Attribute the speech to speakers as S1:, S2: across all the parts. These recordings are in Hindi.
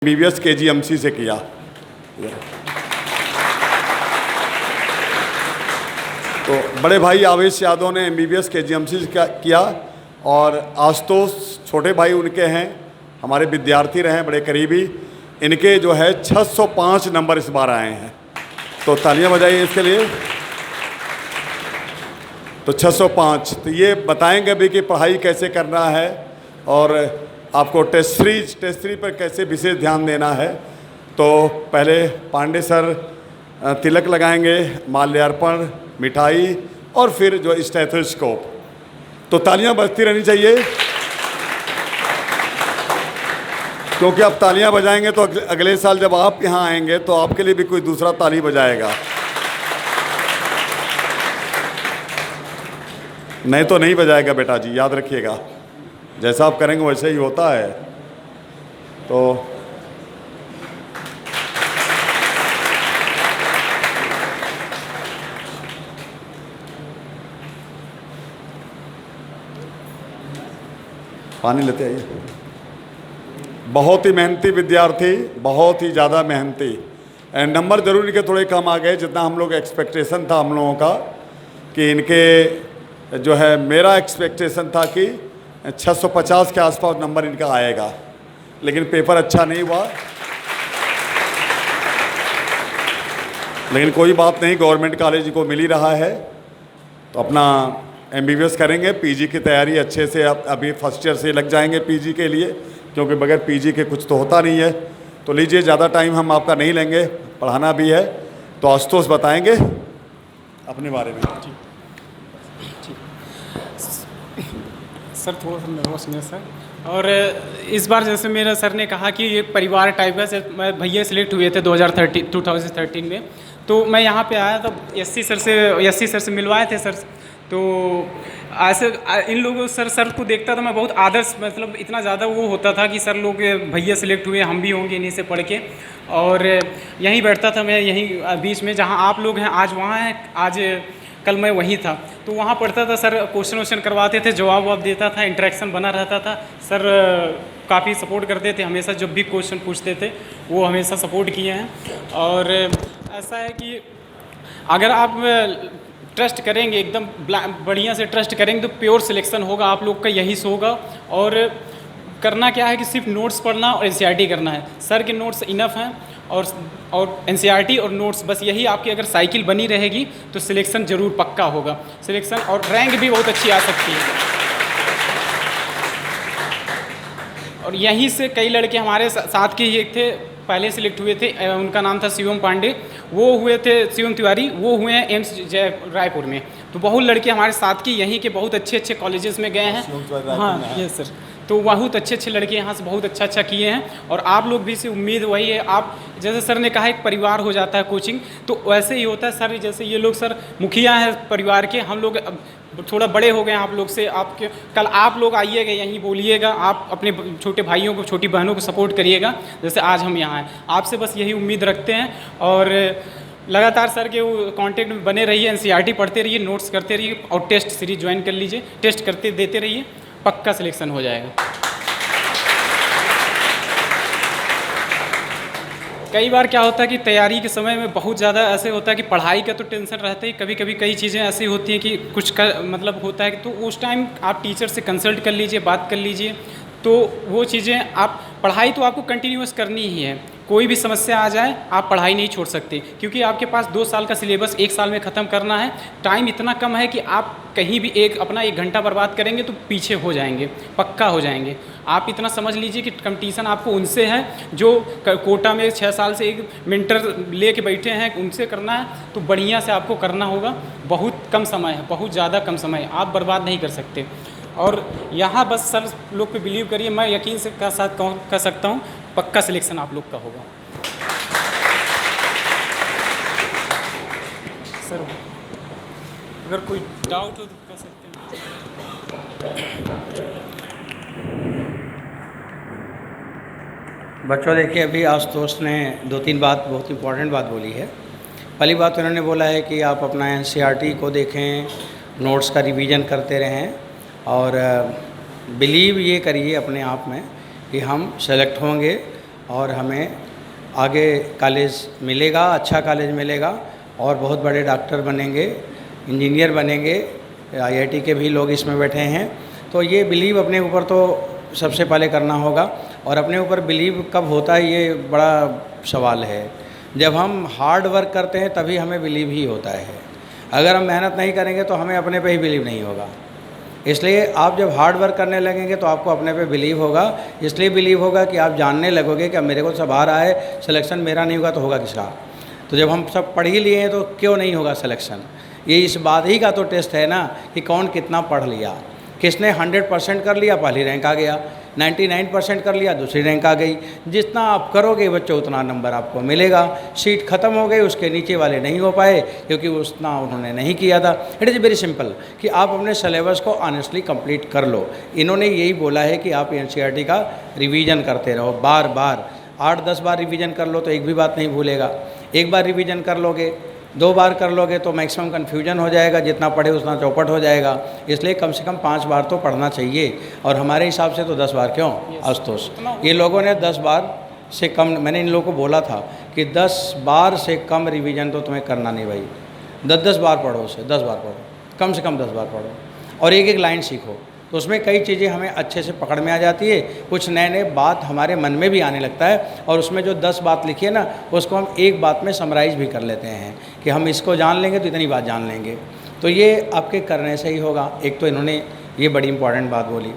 S1: MBBS KGMC से किया। तो बड़े भाई आवेश यादव ने MBBS KGMC से किया और आशुतोष छोटे भाई उनके हैं, हमारे विद्यार्थी रहे बड़े करीबी। इनके जो है 605 नंबर इस बार आए हैं, तो तालियां बजाइए इसके लिए। तो 605, तो ये बताएंगे भी कि पढ़ाई कैसे करना है और आपको टेस्ट सीरीज पर कैसे विशेष ध्यान देना है। तो पहले पांडे सर तिलक लगाएंगे, माल्यार्पण, मिठाई और फिर जो स्टेथोस्कोप। तो तालियां बजती रहनी चाहिए, क्योंकि आप तालियां बजाएंगे तो अगले साल जब आप यहाँ आएंगे तो आपके लिए भी कोई दूसरा ताली बजाएगा, नहीं तो नहीं बजाएगा बेटा जी, याद रखिएगा। जैसा आप करेंगे वैसे ही होता है। तो पानी लेते आइए। बहुत ही मेहनती विद्यार्थी, बहुत ही ज़्यादा मेहनती। नंबर जरूर इनके थोड़े कम आ गए, जितना हम लोग एक्सपेक्टेशन था हम लोगों का कि इनके जो है, मेरा एक्सपेक्टेशन था कि 650 के आसपास नंबर इनका आएगा, लेकिन पेपर अच्छा नहीं हुआ। लेकिन कोई बात नहीं, गवर्नमेंट कॉलेज को मिल ही रहा है, तो अपना MBBS करेंगे। PG की तैयारी अच्छे से अभी फर्स्ट ईयर से लग जाएंगे PG के लिए, क्योंकि बगैर PG के कुछ तो होता नहीं है। तो लीजिए, ज़्यादा टाइम हम आपका नहीं लेंगे, पढ़ाना भी है। तो आशुतोष बताएंगे अपने बारे में।
S2: सर थोड़ा सा नर्वस है सर। और इस बार जैसे मेरा सर ने कहा कि ये परिवार टाइप है, मैं भैया सिलेक्ट हुए थे 2013 में, तो मैं यहाँ पे आया तब एससी सर से मिलवाए थे सर। तो ऐसे इन लोगों सर को देखता था मैं, बहुत आदर्श, मतलब इतना ज़्यादा वो होता था कि सर लोग भैया सिलेक्ट हुए, हम भी होंगे इन्हीं से पढ़ के। और यहीं बैठता था मैं, यहीं बीच में जहाँ आप लोग हैं आज वहाँ हैं, आज कल मैं वहीं था। तो वहाँ पढ़ता था, सर क्वेश्चन करवाते थे, जवाब देता था, इंटरेक्शन बना रहता था। सर काफ़ी सपोर्ट करते थे हमेशा, जब भी क्वेश्चन पूछते थे वो हमेशा सपोर्ट किए हैं। और ऐसा है कि अगर आप ट्रस्ट करेंगे, एकदम बढ़िया से ट्रस्ट करेंगे, तो प्योर सिलेक्शन होगा आप लोग का, यही सो होगा। और करना क्या है कि सिर्फ नोट्स पढ़ना और NCERT करना है। सर के नोट्स इनफ हैं और NCERT और नोट्स, बस यही आपकी अगर साइकिल बनी रहेगी तो सिलेक्शन ज़रूर पक्का होगा। सिलेक्शन और रैंक भी बहुत अच्छी आ सकती है। और यहीं से कई लड़के हमारे साथ के ही एक थे, पहले सिलेक्ट हुए थे, उनका नाम था शिवम पांडे, वो हुए थे, शिवम तिवारी, वो हुए हैं एम्स रायपुर में। तो बहुत लड़के हमारे साथ की यहीं के बहुत अच्छे कॉलेजेस में गए हैं। हाँ यस सर, तो बहुत अच्छे लड़के यहाँ से बहुत अच्छा किए हैं। और आप लोग भी से उम्मीद वही है, आप जैसे सर ने कहा एक परिवार हो जाता है कोचिंग, तो वैसे ही होता है सर। जैसे ये लोग सर मुखिया हैं परिवार के, हम लोग थोड़ा बड़े हो गए हैं आप लोग से। आपके कल आप लोग आइएगा, यहीं बोलिएगा, आप अपने छोटे भाइयों को, छोटी बहनों को सपोर्ट करिएगा, जैसे आज हम यहाँ हैं। आपसे बस यही उम्मीद रखते हैं और लगातार सर के वो कांटेक्ट में बने रहिए, NCERT पढ़ते रहिए, नोट्स करते रहिए और टेस्ट सीरीज ज्वाइन कर लीजिए, टेस्ट करते देते रहिए, पक्का सिलेक्शन हो जाएगा। कई बार क्या होता है कि तैयारी के समय में बहुत ज़्यादा ऐसे होता है कि पढ़ाई का तो टेंशन रहता ही, कभी कभी कई चीज़ें ऐसी होती हैं कि कुछ का मतलब होता है, तो उस टाइम आप टीचर से कंसल्ट कर लीजिए, बात कर लीजिए। तो वो चीज़ें, आप पढ़ाई तो आपको कंटिन्यूअस करनी ही है, कोई भी समस्या आ जाए आप पढ़ाई नहीं छोड़ सकते, क्योंकि आपके पास 2 साल का सिलेबस 1 साल में ख़त्म करना है। टाइम इतना कम है कि आप कहीं भी अपना 1 घंटा बर्बाद करेंगे तो पीछे हो जाएंगे, पक्का हो जाएंगे। आप इतना समझ लीजिए कि कंपटीशन आपको उनसे है जो कोटा में 6 साल से एक मेंटर ले के बैठे हैं, उनसे करना है। तो बढ़िया से आपको करना होगा, बहुत कम समय है, बहुत ज़्यादा कम समय है, आप बर्बाद नहीं कर सकते। और यहाँ बस सर लोग पे बिलीव करिए, मैं यकीन से कह सकता हूँ पक्का सिलेक्शन आप लोग का होगा। सर अगर कोई डाउट हो तो कह सकते हैं।
S3: बच्चों देखिए, अभी आशुतोष ने 2-3 बात, बहुत इंपॉर्टेंट बात बोली है। पहली बात उन्होंने बोला है कि आप अपना NCERT को देखें, नोट्स का रिवीजन करते रहें और बिलीव ये करिए अपने आप में कि हम सेलेक्ट होंगे और हमें आगे कॉलेज मिलेगा, अच्छा कॉलेज मिलेगा और बहुत बड़े डॉक्टर बनेंगे, इंजीनियर बनेंगे। IIT के भी लोग इसमें बैठे हैं। तो ये बिलीव अपने ऊपर तो सबसे पहले करना होगा, और अपने ऊपर बिलीव कब होता है ये बड़ा सवाल है। जब हम हार्ड वर्क करते हैं तभी हमें बिलीव ही होता है। अगर हम मेहनत नहीं करेंगे तो हमें अपने पे ही बिलीव नहीं होगा। इसलिए आप जब हार्ड वर्क करने लगेंगे तो आपको अपने पे बिलीव होगा। इसलिए बिलीव होगा कि आप जानने लगोगे कि अब मेरे को सब आ रहा है, सिलेक्शन मेरा नहीं होगा तो होगा किसका। तो जब हम सब पढ़ ही लिए हैं तो क्यों नहीं होगा सिलेक्शन। ये इस बात ही का तो टेस्ट है ना कि कौन कितना पढ़ लिया। किसने 100% कर लिया, पहली रैंक आ गया। 99% कर लिया, दूसरी रैंक आ गई। जितना आप करोगे बच्चों उतना नंबर आपको मिलेगा। सीट ख़त्म हो गई, उसके नीचे वाले नहीं हो पाए क्योंकि उतना उन्होंने नहीं किया था। इट इज़ वेरी सिंपल कि आप अपने सिलेबस को ऑनेस्टली कंप्लीट कर लो। इन्होंने यही बोला है कि आप NCERT का रिवीजन करते रहो, बार बार 8-10 बार रिवीजन कर लो तो एक भी बात नहीं भूलेगा। एक बार रिवीजन कर लोगे, 2 बार कर लोगे तो मैक्सिमम कन्फ्यूजन हो जाएगा, जितना पढ़े उतना चौपट हो जाएगा। इसलिए कम से कम 5 बार तो पढ़ना चाहिए, और हमारे हिसाब से तो 10 बार क्यों आशुतोष। ये लोगों ने 10 बार से कम, मैंने इन लोगों को बोला था कि 10 बार से कम रिवीजन तो तुम्हें करना नहीं भाई। 10-10 बार पढ़ो, उसे 10 बार पढ़ो, कम से कम 10 बार पढ़ो, और एक एक लाइन सीखो। तो उसमें कई चीज़ें हमें अच्छे से पकड़ में आ जाती है। कुछ नए नए बात हमारे मन में भी आने लगता है, और उसमें जो 10 बात लिखी है ना उसको हम एक बात में समराइज़ भी कर लेते हैं कि हम इसको जान लेंगे तो इतनी बात जान लेंगे। तो ये आपके करने से ही होगा। एक तो इन्होंने ये बड़ी इंपॉर्टेंट बात बोली।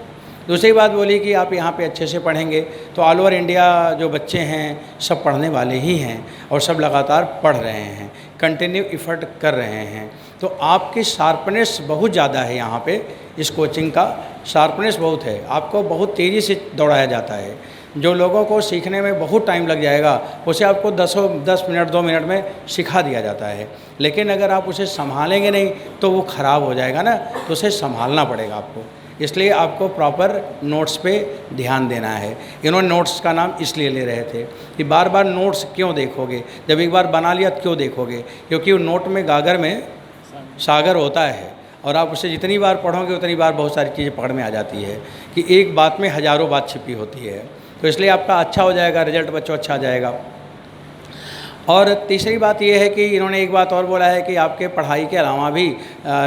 S3: दूसरी बात बोली कि आप यहाँ पे अच्छे से पढ़ेंगे तो ऑल ओवर इंडिया जो बच्चे हैं सब पढ़ने वाले ही हैं, और सब लगातार पढ़ रहे हैं, कंटिन्यू एफर्ट कर रहे हैं। तो आपकी शार्पनेस बहुत ज़्यादा है यहाँ पे। इस कोचिंग का शार्पनेस बहुत है, आपको बहुत तेज़ी से दौड़ाया जाता है। जो लोगों को सीखने में बहुत टाइम लग जाएगा उसे आपको 10 मिनट 2 मिनट में सिखा दिया जाता है। लेकिन अगर आप उसे संभालेंगे नहीं तो वो ख़राब हो जाएगा ना, तो उसे संभालना पड़ेगा आपको। इसलिए आपको प्रॉपर नोट्स पे ध्यान देना है। इन्होंने नोट्स का नाम इसलिए ले रहे थे कि बार बार नोट्स क्यों देखोगे, जब एक बार बना लिया तो क्यों देखोगे। क्योंकि वो नोट में गागर में सागर होता है, और आप उसे जितनी बार पढ़ोगे उतनी बार बहुत सारी चीज़ें पकड़ में आ जाती है कि एक बात में हज़ारों बात छिपी होती है। तो इसलिए आपका अच्छा हो जाएगा, रिजल्ट बच्चों अच्छा आ जाएगा। और तीसरी बात यह है कि इन्होंने एक बात और बोला है कि आपके पढ़ाई के अलावा भी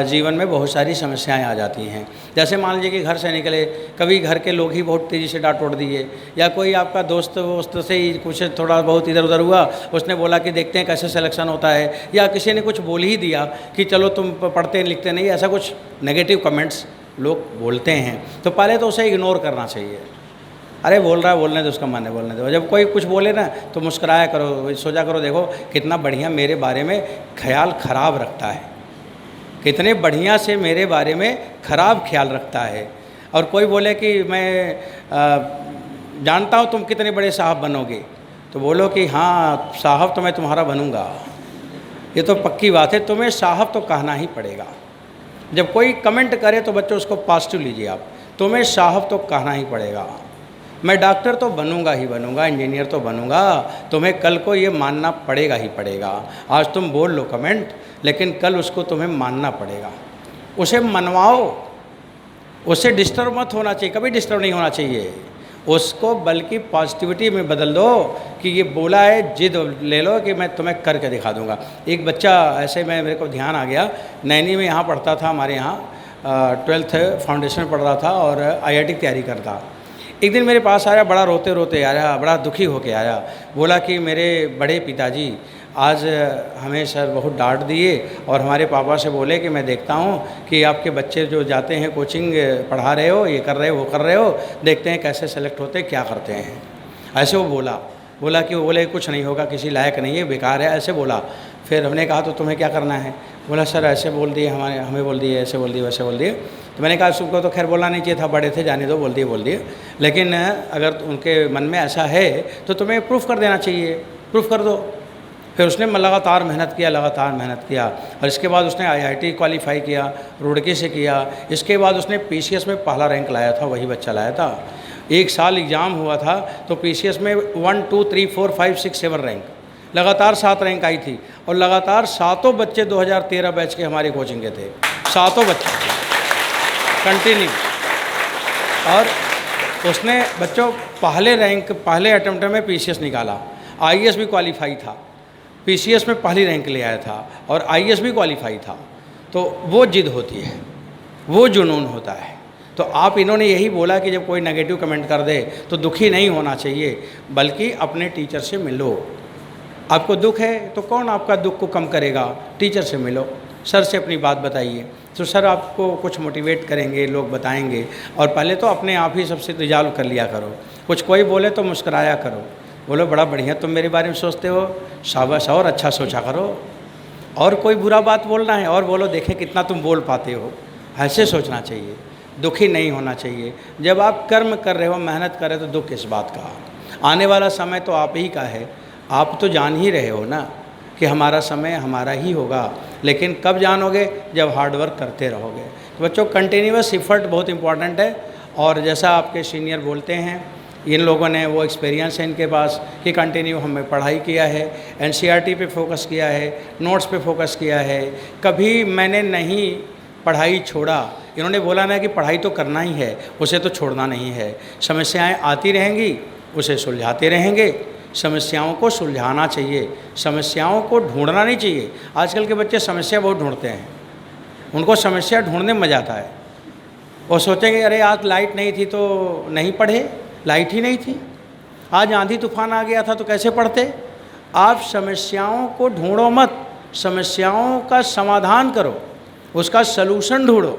S3: जीवन में बहुत सारी समस्याएं आ जाती हैं। जैसे मान लीजिए कि घर से निकले, कभी घर के लोग ही बहुत तेज़ी से डांट उड़ दिए, या कोई आपका दोस्त से ही कुछ थोड़ा बहुत इधर उधर हुआ, उसने बोला कि देखते हैं कैसे सिलेक्शन होता है, या किसी ने कुछ बोल ही दिया कि चलो तुम पढ़ते लिखते नहीं, ऐसा कुछ नेगेटिव कमेंट्स लोग बोलते हैं। तो पहले तो उसे इग्नोर करना चाहिए। अरे बोल रहा है, बोलने दो, उसका मन है बोलने दो। जब कोई कुछ बोले ना तो मुस्कुराया करो, सोचा करो देखो कितना बढ़िया मेरे बारे में ख्याल ख़राब रखता है, कितने बढ़िया से मेरे बारे में ख़राब ख्याल रखता है। और कोई बोले कि मैं जानता हूँ तुम कितने बड़े साहब बनोगे, तो बोलो कि हाँ साहब तो मैं तुम्हारा बनूँगा, ये तो पक्की बात है, तुम्हें साहब तो कहना ही पड़ेगा। जब कोई कमेंट करे तो बच्चों उसको पॉजिटिव लीजिए आप, तुम्हें साहब तो कहना ही पड़ेगा। मैं डॉक्टर तो बनूंगा ही बनूंगा, इंजीनियर तो बनूंगा, तुम्हें कल को ये मानना पड़ेगा ही पड़ेगा। आज तुम बोल लो कमेंट, लेकिन कल उसको तुम्हें मानना पड़ेगा। उसे मनवाओ, उससे डिस्टर्ब मत होना चाहिए, कभी डिस्टर्ब नहीं होना चाहिए उसको, बल्कि पॉजिटिविटी में बदल दो कि ये बोला है, जिद ले लो कि मैं तुम्हें करके दिखा दूंगा। एक बच्चा ऐसे में मेरे को ध्यान आ गया, नैनी में यहाँ पढ़ता था, हमारे यहाँ 12th फाउंडेशन में पढ़ रहा था और IIT की तैयारी करता। एक दिन मेरे पास आया, बड़ा रोते रोते आया, बड़ा दुखी होके आया। बोला कि मेरे बड़े पिताजी आज हमें सर बहुत डांट दिए और हमारे पापा से बोले कि मैं देखता हूँ कि आपके बच्चे जो जाते हैं कोचिंग पढ़ा रहे हो, ये कर रहे हो, वो कर रहे हो, देखते हैं कैसे सेलेक्ट होते क्या करते हैं। ऐसे वो बोला कि वो बोले कुछ नहीं होगा, किसी लायक नहीं है, बेकार है, ऐसे बोला। फिर हमने कहा तो तुम्हें क्या करना है? बोला सर ऐसे बोल दिए, हमें बोल दिए, ऐसे बोल दिए, वैसे बोल दिए। तो मैंने कहा उसको तो खैर बोलना नहीं चाहिए था, बड़े थे, जाने दो, बोल दिए। लेकिन अगर उनके मन में ऐसा है तो तुम्हें प्रूफ कर देना चाहिए, प्रूफ कर दो। फिर उसने लगातार मेहनत किया और इसके बाद उसने IIT क्वालिफाई किया, रुड़की से किया। इसके बाद उसने PCS में पहला रैंक लाया था, वही बच्चा लाया था। एक साल एग्ज़ाम हुआ था तो PCS में 1 2 3 4 5 6 7 रैंक, लगातार 7 रैंक आई थी। और लगातार 7 बच्चे 2013 बैच के हमारे कोचिंग के थे, 7 बच्चे कंटिन्यू। और उसने बच्चों पहले अटेम्प्ट में पीसीएस निकाला, आईएएस भी क्वालिफाई था, पीसीएस में पहली रैंक ले आया था और आईएएस भी क्वालिफाई था। तो वो जिद होती है, वो जुनून होता है। तो आप इन्होंने यही बोला कि जब कोई नेगेटिव कमेंट कर दे तो दुखी नहीं होना चाहिए, बल्कि अपने टीचर से मिलो। आपको दुख है तो कौन आपका दुख को कम करेगा? टीचर से मिलो, सर से अपनी बात बताइए, तो सर आपको कुछ मोटिवेट करेंगे, लोग बताएंगे। और पहले तो अपने आप ही सबसे रिजॉल्व कर लिया करो। कुछ कोई बोले तो मुस्कुराया करो, बोलो बड़ा बढ़िया तुम मेरे बारे में सोचते हो, शाबाश, और अच्छा सोचा करो। और कोई बुरा बात बोलना है और बोलो, देखें कितना तुम बोल पाते हो। ऐसे सोचना चाहिए, दुखी नहीं होना चाहिए। जब आप कर्म कर रहे हो, मेहनत कर रहे हो, तो दुख किस बात का? आने वाला समय तो आप ही का है। आप तो जान ही रहे हो ना कि हमारा समय हमारा ही होगा, लेकिन कब जानोगे? जब हार्डवर्क करते रहोगे। तो बच्चों, कंटिन्यूअस एफर्ट बहुत इंपॉर्टेंट है। और जैसा आपके सीनियर बोलते हैं, इन लोगों ने वो एक्सपीरियंस है इनके पास कि कंटिन्यू हमें पढ़ाई किया है, एनसीईआरटी पे फोकस किया है, नोट्स पे फोकस किया है, कभी मैंने नहीं पढ़ाई छोड़ा। इन्होंने बोला ना कि पढ़ाई तो करना ही है, उसे तो छोड़ना नहीं है। समस्याएं आती रहेंगी, उसे सुलझाते रहेंगे। समस्याओं को सुलझाना चाहिए, समस्याओं को ढूंढना नहीं चाहिए। आजकल के बच्चे समस्या बहुत ढूंढते हैं, उनको समस्या ढूंढने में मज़ा आता है। वो सोचेंगे अरे आज लाइट नहीं थी तो नहीं पढ़े, लाइट ही नहीं थी। आज आंधी तूफान आ गया था तो कैसे पढ़ते? आप समस्याओं को ढूंढो मत, समस्याओं का समाधान करो, उसका सलूशन ढूंढो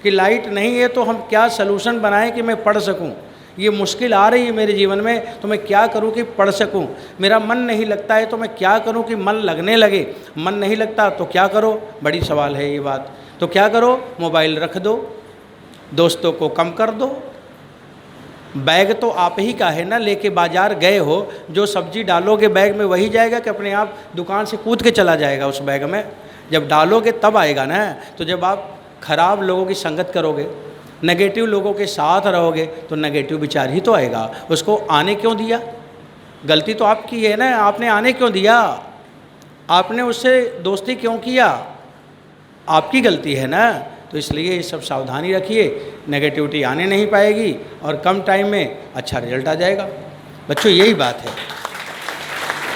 S3: कि लाइट नहीं है तो हम क्या सलूशन बनाएं कि मैं पढ़ सकूं। ये मुश्किल आ रही है मेरे जीवन में तो मैं क्या करूं कि पढ़ सकूं। मेरा मन नहीं लगता है तो मैं क्या करूं कि मन लगने लगे। मन नहीं लगता तो क्या करो? बड़ी सवाल है ये बात। तो क्या करो? मोबाइल रख दो, दोस्तों को कम कर दो। बैग तो आप ही का है ना, लेके बाजार गए हो, जो सब्जी डालोगे बैग में वही जाएगा कि अपने आप दुकान से कूद के चला जाएगा उस बैग में? जब डालोगे तब आएगा ना। तो जब आप खराब लोगों की संगत करोगे, नेगेटिव लोगों के साथ रहोगे, तो नेगेटिव विचार ही तो आएगा। उसको आने क्यों दिया? गलती तो आपकी है ना, आपने आने क्यों दिया? आपने उससे दोस्ती क्यों किया? आपकी गलती है ना। तो इसलिए ये सब सावधानी रखिए, नेगेटिविटी आने नहीं पाएगी और कम टाइम में अच्छा रिजल्ट आ जाएगा। बच्चों, यही बात है।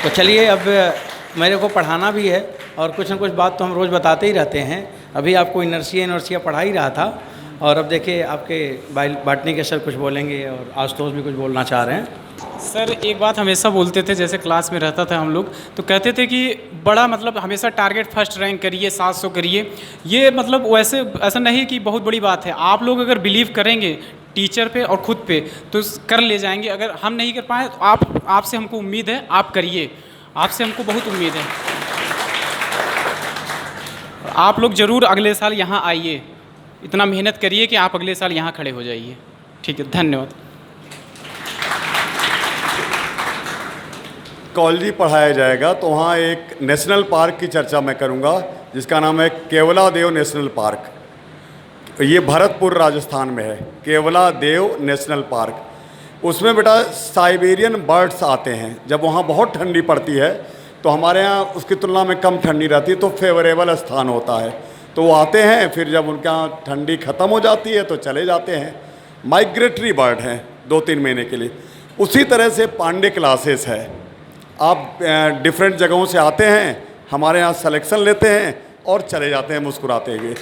S3: तो चलिए, अब मेरे को पढ़ाना भी है और कुछ न कुछ बात तो हम रोज़ बताते ही रहते हैं। अभी आपको इनर्सिया पढ़ा ही रहा था और अब देखिए आपके बाटनी के सर कुछ बोलेंगे और आशुतोष भी कुछ बोलना चाह रहे हैं।
S2: सर, एक बात हमेशा बोलते थे, जैसे क्लास में रहता था हम लोग, तो कहते थे कि बड़ा मतलब हमेशा टारगेट फर्स्ट रैंक करिए, 700 करिए। ये मतलब वैसे ऐसा नहीं कि बहुत बड़ी बात है। आप लोग अगर बिलीव करेंगे टीचर पे और ख़ुद पे तो कर ले जाएंगे। अगर हम नहीं कर पाए तो आपसे हमको उम्मीद है, आप करिए, आपसे हमको बहुत उम्मीद है। आप लोग ज़रूर अगले साल यहाँ आइए, इतना मेहनत करिए कि आप अगले साल यहाँ खड़े हो जाइए। ठीक है, धन्यवाद।
S1: कॉलेजी पढ़ाया जाएगा तो वहाँ एक नेशनल पार्क की चर्चा मैं करूँगा जिसका नाम है केवलादेव नेशनल पार्क। ये भरतपुर राजस्थान में है, केवलादेव नेशनल पार्क। उसमें बेटा साइबेरियन बर्ड्स आते हैं। जब वहाँ बहुत ठंडी पड़ती है तो हमारे यहाँ उसकी तुलना में कम ठंडी रहती है, तो फेवरेबल स्थान होता है। तो वो आते हैं, फिर जब उनके यहाँ ठंडी ख़त्म हो जाती है तो चले जाते हैं। माइग्रेटरी बर्ड हैं 2-3 महीने के लिए। उसी तरह से पांडे क्लासेस है। आप डिफरेंट जगहों से आते हैं, हमारे यहाँ सिलेक्शन लेते हैं और चले जाते हैं मुस्कुराते हुए।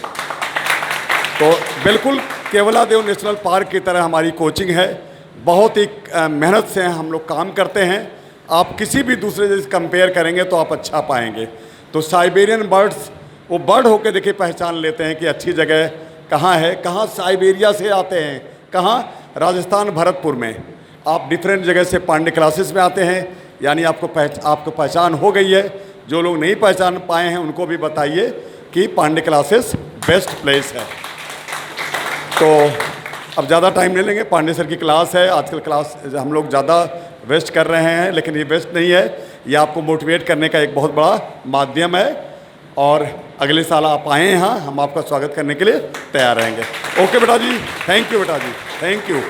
S1: तो बिल्कुल केवलादेव नेशनल पार्क की तरह हमारी कोचिंग है। बहुत ही मेहनत से हम लोग काम करते हैं। आप किसी भी दूसरे से कंपेयर करेंगे तो आप अच्छा पाएंगे। तो साइबेरियन बर्ड्स, वो बर्ड होके देखिए पहचान लेते हैं कि अच्छी जगह कहाँ है। कहाँ? साइबेरिया से आते हैं। कहाँ? राजस्थान, भरतपुर में। आप डिफरेंट जगह से पांडे क्लासेस में आते हैं, यानी आपको पहचान हो गई है। जो लोग नहीं पहचान पाए हैं उनको भी बताइए कि पांडे क्लासेस बेस्ट प्लेस है। तो अब ज़्यादा टाइम नहीं लेंगे, पांडे सर की क्लास है। आजकल क्लास हम लोग ज़्यादा वेस्ट कर रहे हैं, लेकिन ये वेस्ट नहीं है, ये आपको मोटिवेट करने का एक बहुत बड़ा माध्यम है। और अगले साल आप आए यहाँ, हम आपका स्वागत करने के लिए तैयार रहेंगे। ओके बेटा जी, थैंक यू बेटा जी, थैंक यू।